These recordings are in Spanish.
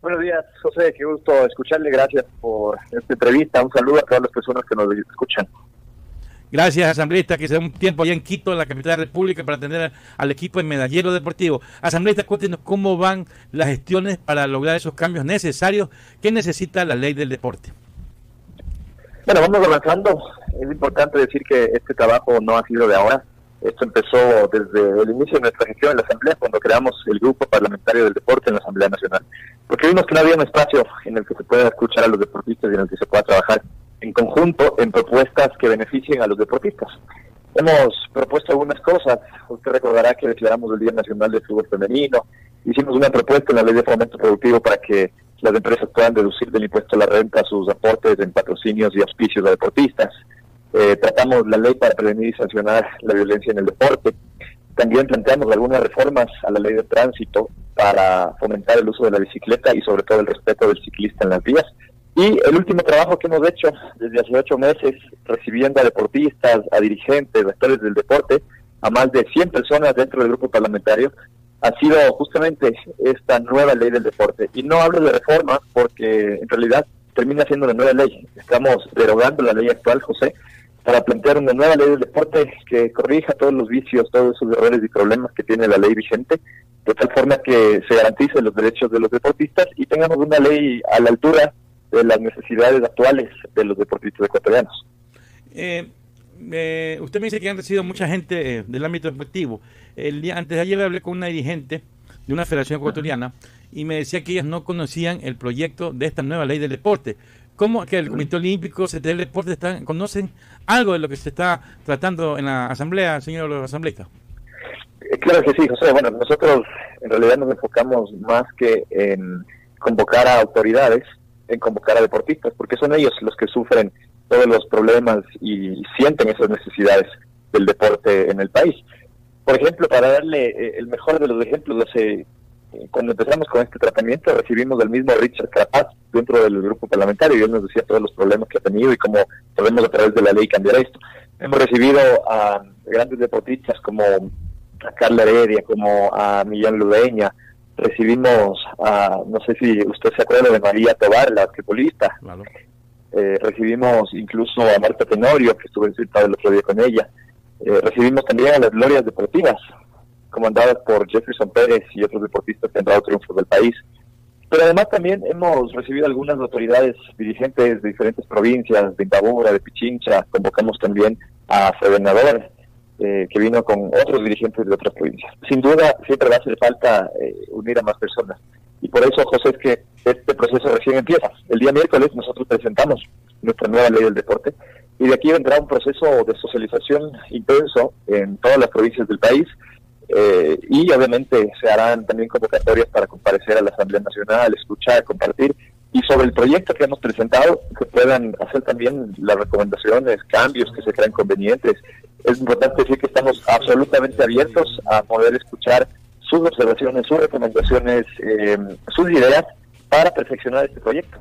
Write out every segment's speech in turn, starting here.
Buenos días, José, qué gusto escucharle, gracias por esta entrevista, un saludo a todas las personas que nos escuchan. Gracias, asambleísta, que se da un tiempo allá en Quito, en la capital de la República, para atender al equipo de medallero deportivo. Asambleísta, cuéntenos cómo van las gestiones para lograr esos cambios necesarios que necesita la ley del deporte. Bueno, vamos avanzando. Es importante decir que este trabajo no ha sido de ahora. Esto empezó desde el inicio de nuestra gestión en la Asamblea, cuando creamos el Grupo Parlamentario del Deporte en la Asamblea Nacional. Porque vimos que no había un espacio en el que se pueda escuchar a los deportistas y en el que se pueda trabajar en conjunto en propuestas que beneficien a los deportistas. Hemos propuesto algunas cosas. Usted recordará que declaramos el Día Nacional del Fútbol Femenino. Hicimos una propuesta en la Ley de Fomento Productivo para que las empresas puedan deducir del impuesto a la renta sus aportes en patrocinios y auspicios a deportistas. Tratamos la ley para prevenir y sancionar la violencia en el deporte. También planteamos algunas reformas a la ley de tránsito para fomentar el uso de la bicicleta y sobre todo el respeto del ciclista en las vías. Y el último trabajo que hemos hecho desde hace 8 meses, recibiendo a deportistas, a dirigentes, a actores del deporte, a más de 100 personas dentro del grupo parlamentario, ha sido justamente esta nueva ley del deporte. Y no hablo de reforma porque en realidad termina siendo una nueva ley. Estamos derogando la ley actual, José, para plantear una nueva ley del deporte que corrija todos los vicios, todos esos errores y problemas que tiene la ley vigente, de tal forma que se garanticen los derechos de los deportistas y tengamos una ley a la altura de las necesidades actuales de los deportistas ecuatorianos. Usted me dice que han recibido mucha gente del ámbito deportivo. Antes de ayer hablé con una dirigente de una federación ecuatoriana y me decía que ellas no conocían el proyecto de esta nueva ley del deporte. ¿Cómo que el Comité Olímpico, CTL Deporte, conocen algo de lo que se está tratando en la asamblea, señor asambleísta? Claro que sí, José. Bueno, nosotros en realidad nos enfocamos más que en convocar a autoridades, en convocar a deportistas, porque son ellos los que sufren todos los problemas y sienten esas necesidades del deporte en el país. Por ejemplo, para darle el mejor de los ejemplos, cuando empezamos con este tratamiento recibimos al mismo Richard Carapaz dentro del grupo parlamentario y él nos decía todos los problemas que ha tenido y cómo podemos a través de la ley cambiar esto. Hemos recibido a grandes deportistas como a Carla Heredia, como a Millán Ludeña. Recibimos a, no sé si usted se acuerda de María Tobar, la basquetbolista. Claro. Recibimos incluso a Marta Tenorio, que estuve citado el otro día con ella. Recibimos también a las glorias deportivas, comandadas por Jefferson Pérez y otros deportistas que han dado triunfos del país. Pero además también hemos recibido algunas autoridades dirigentes de diferentes provincias, de Imbabura, de Pichincha. Convocamos también a Gobernador, que vino con otros dirigentes de otras provincias. Sin duda, siempre va a hacer falta unir a más personas. Y por eso, José, es que este proceso recién empieza. El día miércoles nosotros presentamos nuestra nueva ley del deporte y de aquí vendrá un proceso de socialización intenso en todas las provincias del país. Y obviamente se harán también convocatorias para comparecer a la Asamblea Nacional, escuchar, compartir, y sobre el proyecto que hemos presentado, que puedan hacer también las recomendaciones, cambios que se crean convenientes. Es importante decir que estamos absolutamente abiertos a poder escuchar sus observaciones, sus recomendaciones, sus ideas para perfeccionar este proyecto.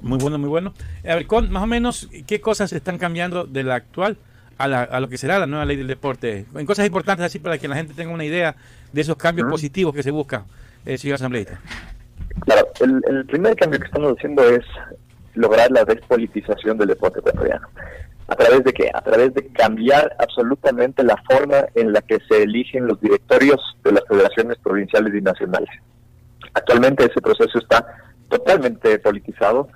Muy bueno, muy bueno. A ver, más o menos, ¿qué cosas están cambiando de la actual a lo que será la nueva ley del deporte? En cosas importantes así para que la gente tenga una idea de esos cambios positivos que se buscan, señor asambleísta. Claro, el primer cambio que estamos haciendo es lograr la despolitización del deporte ecuatoriano. ¿A través de qué? A través de cambiar absolutamente la forma en la que se eligen los directorios de las federaciones provinciales y nacionales. Actualmente ese proceso está totalmente politizado.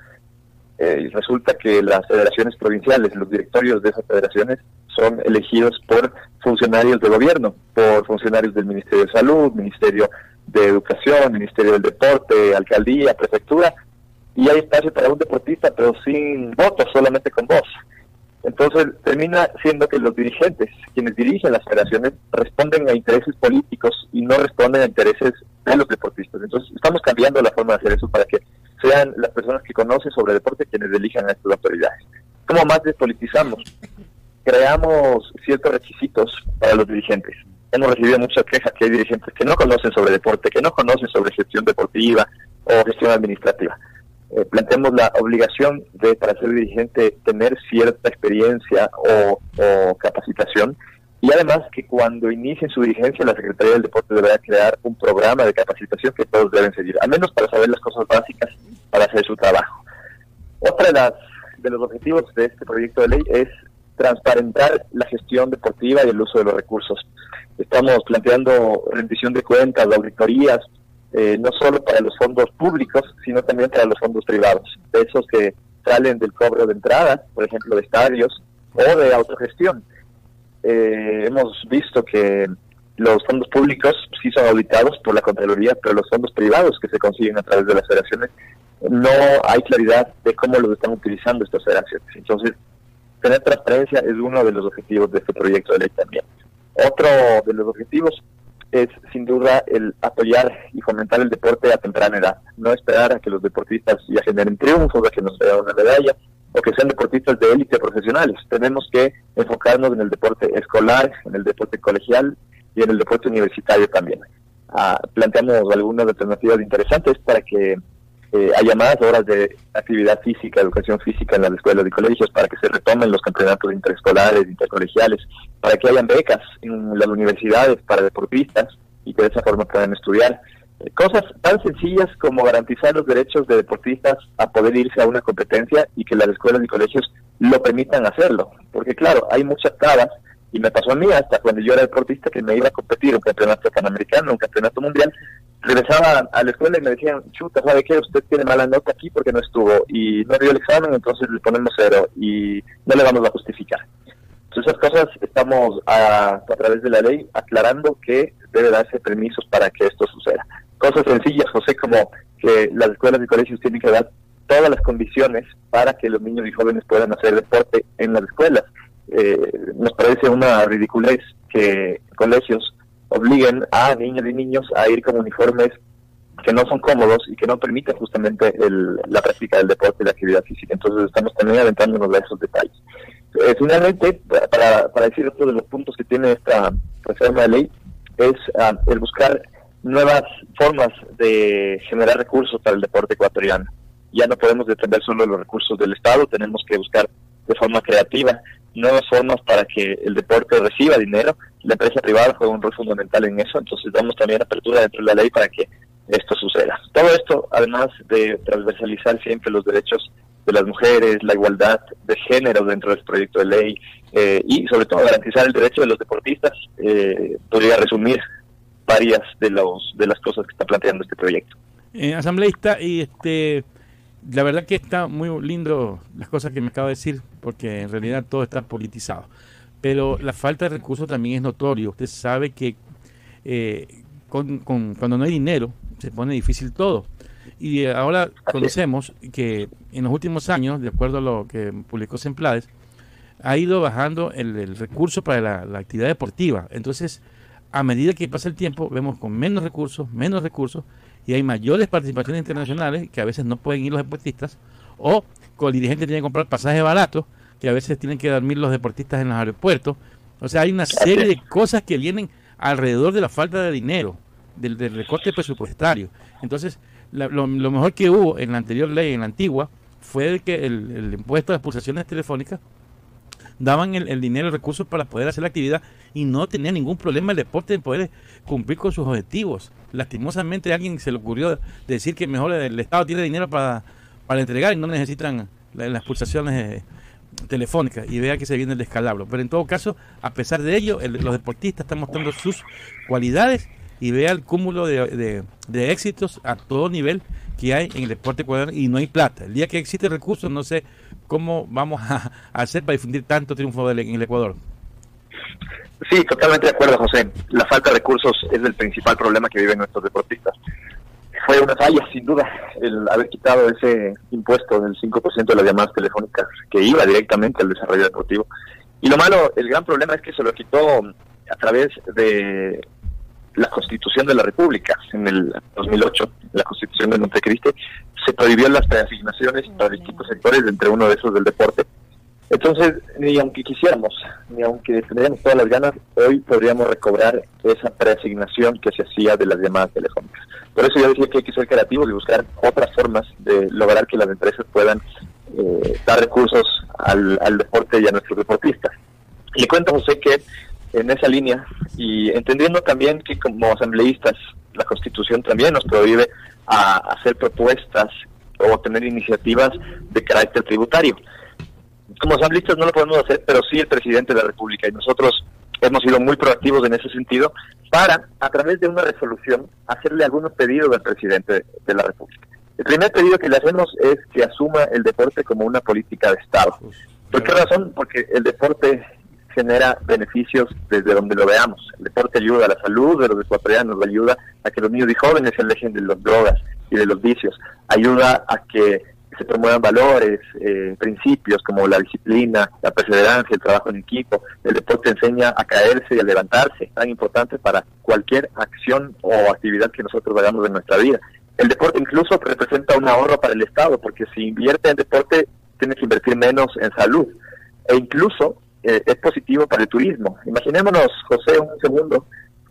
Y resulta que las federaciones provinciales, los directorios de esas federaciones son elegidos por funcionarios de gobierno, por funcionarios del Ministerio de Salud, Ministerio de Educación, Ministerio del Deporte, Alcaldía, Prefectura, y hay espacio para un deportista, pero sin votos, solamente con voz. Entonces termina siendo que los dirigentes, quienes dirigen las federaciones, responden a intereses políticos y no responden a intereses de los deportistas. Entonces estamos cambiando la forma de hacer eso para que sean las personas que conocen sobre deporte quienes elijan a estas autoridades. ¿Cómo más despolitizamos? Creamos ciertos requisitos para los dirigentes. Hemos recibido muchas quejas que hay dirigentes que no conocen sobre deporte, que no conocen sobre gestión deportiva o gestión administrativa. Planteamos la obligación de, para ser dirigente, tener cierta experiencia o capacitación Y además que cuando inicien su dirigencia, la Secretaría del Deporte deberá crear un programa de capacitación que todos deben seguir, al menos para saber las cosas básicas para hacer su trabajo. Otra de los objetivos de este proyecto de ley es transparentar la gestión deportiva y el uso de los recursos. Estamos planteando rendición de cuentas, auditorías, no solo para los fondos públicos, sino también para los fondos privados, de esos que salen del cobro de entrada, por ejemplo, de estadios o de autogestión. Hemos visto que los fondos públicos sí son auditados por la Contraloría, pero los fondos privados que se consiguen a través de las federaciones no hay claridad de cómo los están utilizando estas federaciones. Entonces, tener transparencia es uno de los objetivos de este proyecto de ley también. Otro de los objetivos es, sin duda, el apoyar y fomentar el deporte a temprana edad. No esperar a que los deportistas ya generen triunfos, a que nos traigan una medalla, o que sean deportistas de élite profesionales. Tenemos que enfocarnos en el deporte escolar, en el deporte colegial y en el deporte universitario también. Planteamos algunas alternativas interesantes para que haya más horas de actividad física, educación física en las escuelas y colegios, para que se retomen los campeonatos interescolares, intercolegiales, para que hayan becas en las universidades para deportistas y que de esa forma puedan estudiar. Cosas tan sencillas como garantizar los derechos de deportistas a poder irse a una competencia y que las escuelas y colegios lo permitan hacerlo. Porque claro, hay muchas trabas, y me pasó a mí hasta cuando yo era deportista que me iba a competir un campeonato panamericano, un campeonato mundial. Regresaba a la escuela y me decían, chuta, ¿sabe qué? Usted tiene mala nota aquí porque no estuvo y no dio el examen, entonces le ponemos 0 y no le vamos a justificar. Entonces, esas cosas estamos a través de la ley aclarando que debe darse permisos para que esto suceda. Cosas sencillas, José, como que las escuelas y colegios tienen que dar todas las condiciones para que los niños y jóvenes puedan hacer deporte en las escuelas. Nos parece una ridiculez que colegios obliguen a niñas y niños a ir con uniformes que no son cómodos y que no permiten justamente la práctica del deporte y la actividad física. Entonces estamos también aventándonos a esos detalles. Finalmente, para decir otro de los puntos que tiene esta reforma de ley, es el buscar nuevas formas de generar recursos para el deporte ecuatoriano. Ya no podemos depender solo de los recursos del Estado, tenemos que buscar de forma creativa nuevas formas para que el deporte reciba dinero. La empresa privada juega un rol fundamental en eso, entonces damos también apertura dentro de la ley para que esto suceda. Todo esto, además de transversalizar siempre los derechos de las mujeres, la igualdad de género dentro del proyecto de ley y sobre todo garantizar el derecho de los deportistas, podría resumir varias de las cosas que está planteando este proyecto. Asambleísta, y la verdad que está muy lindo las cosas que me acaba de decir, porque en realidad todo está politizado. Pero la falta de recursos también es notorio. Usted sabe que cuando no hay dinero se pone difícil todo. Y ahora conocemos que en los últimos años, de acuerdo a lo que publicó Semplades, ha ido bajando el recurso para la actividad deportiva. Entonces, a medida que pasa el tiempo, vemos con menos recursos, y hay mayores participaciones internacionales que a veces no pueden ir los deportistas, o con el dirigente tiene que comprar pasajes baratos que a veces tienen que dormir los deportistas en los aeropuertos. O sea, hay una serie de cosas que vienen alrededor de la falta de dinero, del recorte presupuestario. Entonces, lo mejor que hubo en la anterior ley, en la antigua, fue que el impuesto de las pulsaciones telefónicas daban el dinero, el recurso para poder hacer la actividad y no tenía ningún problema el deporte de poder cumplir con sus objetivos. Lastimosamente a alguien se le ocurrió decir que mejor el Estado tiene dinero para entregar y no necesitan las pulsaciones telefónicas, y vea que se viene el descalabro. Pero en todo caso, a pesar de ello, los deportistas están mostrando sus cualidades y vea el cúmulo de éxitos a todo nivel que hay en el deporte ecuatoriano, y no hay plata. El día que existe recursos, no sé cómo vamos a hacer para difundir tanto triunfo en el Ecuador. Sí, totalmente de acuerdo, José. La falta de recursos es el principal problema que viven nuestros deportistas. Fue una falla, sin duda, el haber quitado ese impuesto del 5% de las llamadas telefónicas que iba directamente al desarrollo deportivo. Y lo malo, el gran problema es que se lo quitó a través de la Constitución de la República. En el 2008, la Constitución de Montecristi, se prohibió las preasignaciones para distintos sectores, entre uno de esos del deporte. Entonces, ni aunque quisiéramos, ni aunque tendríamos todas las ganas, hoy podríamos recobrar esa preasignación que se hacía de las llamadas telefónicas. Por eso yo decía que hay que ser creativos y buscar otras formas de lograr que las empresas puedan dar recursos al deporte y a nuestros deportistas. Le cuento, José, que en esa línea y entendiendo también que como asambleístas la Constitución también nos prohíbe a hacer propuestas o tener iniciativas de carácter tributario. Como asambleístas no lo podemos hacer, pero sí el presidente de la República, y nosotros hemos sido muy proactivos en ese sentido para, a través de una resolución, hacerle algunos pedidos al presidente de la República. El primer pedido que le hacemos es que asuma el deporte como una política de Estado. ¿Por qué razón? Porque el deporte genera beneficios desde donde lo veamos. El deporte ayuda a la salud de los ecuatorianos, ayuda a que los niños y jóvenes se alejen de las drogas y de los vicios, ayuda a que se promuevan valores, principios como la disciplina, la perseverancia, el trabajo en equipo. El deporte enseña a caerse y a levantarse, tan importante para cualquier acción o actividad que nosotros hagamos en nuestra vida. El deporte incluso representa un ahorro para el Estado, porque si invierte en deporte, tiene que invertir menos en salud. E incluso es positivo para el turismo. Imaginémonos, José, un segundo,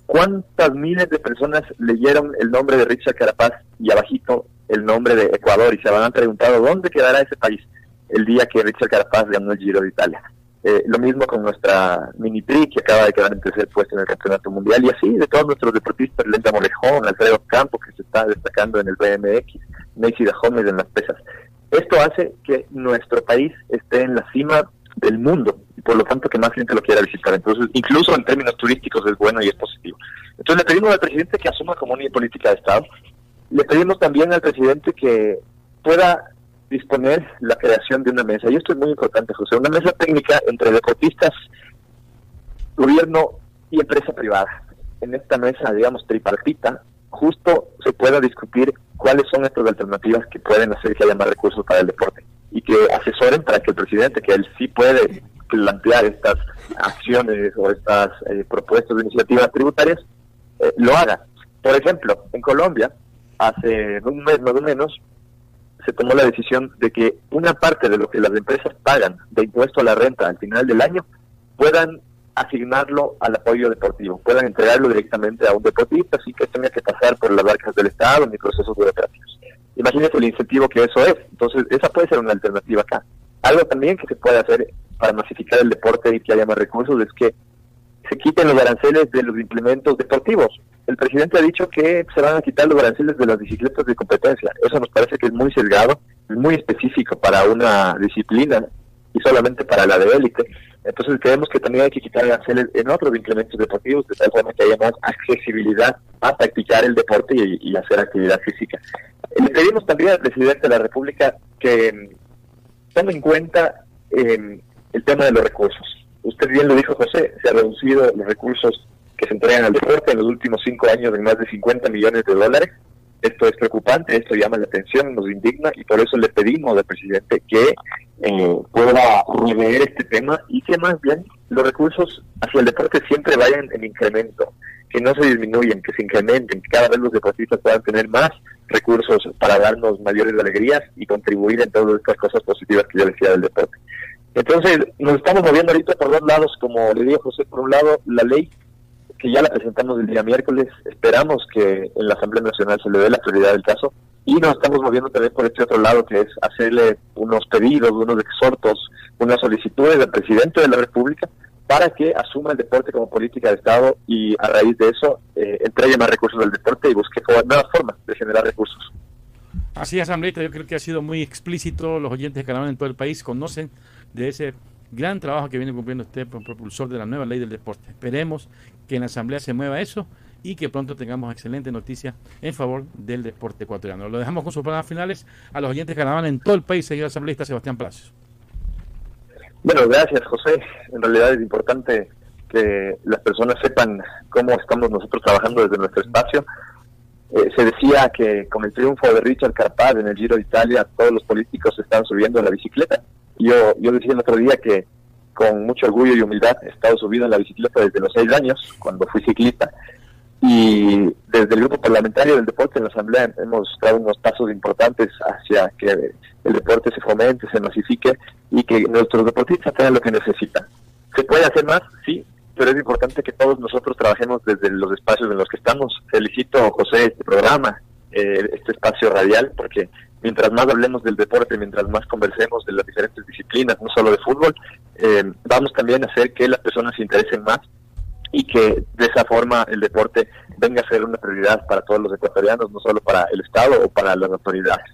cuántas miles de personas leyeron el nombre de Richard Carapaz y abajito el nombre de Ecuador y se han preguntado dónde quedará ese país el día que Richard Carapaz ganó el Giro de Italia. Lo mismo con nuestra mini tri, que acaba de quedar en tercer puesto en el campeonato mundial, y así de todos nuestros deportistas, Lenda Morejón, Alfredo Campo, que se está destacando en el BMX, Macy Dahomes en las pesas. Esto hace que nuestro país esté en la cima del mundo y por lo tanto que más gente lo quiera visitar. Entonces, incluso en términos turísticos es bueno y es positivo. Entonces le pedimos al presidente que asuma como una política de Estado. Le pedimos también al presidente que pueda disponer la creación de una mesa, y esto es muy importante, José, una mesa técnica entre deportistas, gobierno y empresa privada. En esta mesa, digamos, tripartita, justo se pueda discutir cuáles son estas alternativas que pueden hacer que haya más recursos para el deporte y que asesoren para que el presidente, que él sí puede plantear estas acciones o estas propuestas de iniciativas tributarias, lo haga. Por ejemplo, en Colombia, hace un mes más o menos, se tomó la decisión de que una parte de lo que las empresas pagan de impuesto a la renta al final del año puedan asignarlo al apoyo deportivo, puedan entregarlo directamente a un deportista sin que tenga que pasar por las arcas del Estado ni procesos burocráticos. Imagínate el incentivo que eso es. Entonces, esa puede ser una alternativa acá. Algo también que se puede hacer para masificar el deporte y que haya más recursos es que se quiten los aranceles de los implementos deportivos. El presidente ha dicho que se van a quitar los aranceles de las bicicletas de competencia. Eso nos parece que es muy sesgado, es muy específico para una disciplina y solamente para la de élite. Entonces creemos que también hay que quitar aranceles en otros implementos deportivos de tal forma que haya más accesibilidad a practicar el deporte y hacer actividad física. Le pedimos también al presidente de la República que tome en cuenta el tema de los recursos. Usted bien lo dijo, José, se han reducido los recursos que se entregan al deporte en los últimos 5 años en más de 50 millones de dólares. Esto es preocupante, esto llama la atención, nos indigna y por eso le pedimos al presidente que pueda rever este tema y que más bien los recursos hacia el deporte siempre vayan en incremento, que no se disminuyan, que se incrementen, que cada vez los deportistas puedan tener más recursos para darnos mayores alegrías y contribuir en todas estas cosas positivas que yo decía del deporte. Entonces, nos estamos moviendo ahorita por dos lados, como le digo José, por un lado, la ley, que ya la presentamos el día miércoles, esperamos que en la Asamblea Nacional se le dé la prioridad del caso, y nos estamos moviendo también por este otro lado, que es hacerle unos pedidos, unos exhortos, unas solicitudes al presidente de la República para que asuma el deporte como política de Estado y a raíz de eso entregue más recursos al deporte y busque nuevas formas de generar recursos. Así es, asambleísta, yo creo que ha sido muy explícito. Los oyentes de Carnaval en todo el país conocen de ese gran trabajo que viene cumpliendo usted como propulsor de la nueva ley del deporte. Esperemos que en la Asamblea se mueva eso y que pronto tengamos excelentes noticias en favor del deporte ecuatoriano. Lo dejamos con sus palabras finales a los oyentes de Carnaval en todo el país, señor asambleísta Sebastián Palacios. Bueno, gracias, José. En realidad es importante que las personas sepan cómo estamos nosotros trabajando desde nuestro espacio. Se decía que con el triunfo de Richard Carapaz en el Giro de Italia, todos los políticos se están subiendo a la bicicleta. Yo decía el otro día que con mucho orgullo y humildad he estado subido en la bicicleta desde los 6 años, cuando fui ciclista. Y desde el grupo parlamentario del deporte en la Asamblea hemos dado unos pasos importantes hacia que el deporte se fomente, se masifique y que nuestros deportistas tengan lo que necesitan. ¿Se puede hacer más? Sí, pero es importante que todos nosotros trabajemos desde los espacios en los que estamos. Felicito, José, este programa, este espacio radial, porque mientras más hablemos del deporte, mientras más conversemos de las diferentes disciplinas, no solo de fútbol, vamos también a hacer que las personas se interesen más y que de esa forma el deporte venga a ser una prioridad para todos los ecuatorianos, no solo para el Estado o para las autoridades.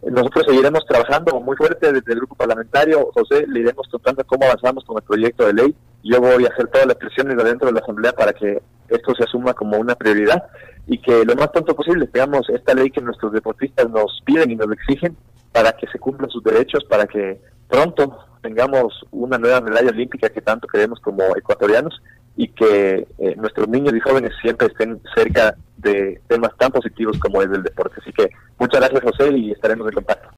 Nosotros seguiremos trabajando muy fuerte desde el grupo parlamentario. José, le iremos contando cómo avanzamos con el proyecto de ley. Yo voy a hacer todas las presiones dentro de la Asamblea para que esto se asuma como una prioridad y que lo más pronto posible tengamos esta ley que nuestros deportistas nos piden y nos exigen para que se cumplan sus derechos, para que pronto tengamos una nueva medalla olímpica que tanto queremos como ecuatorianos y que nuestros niños y jóvenes siempre estén cerca de temas tan positivos como es el deporte. Así que muchas gracias, José, y estaremos en contacto.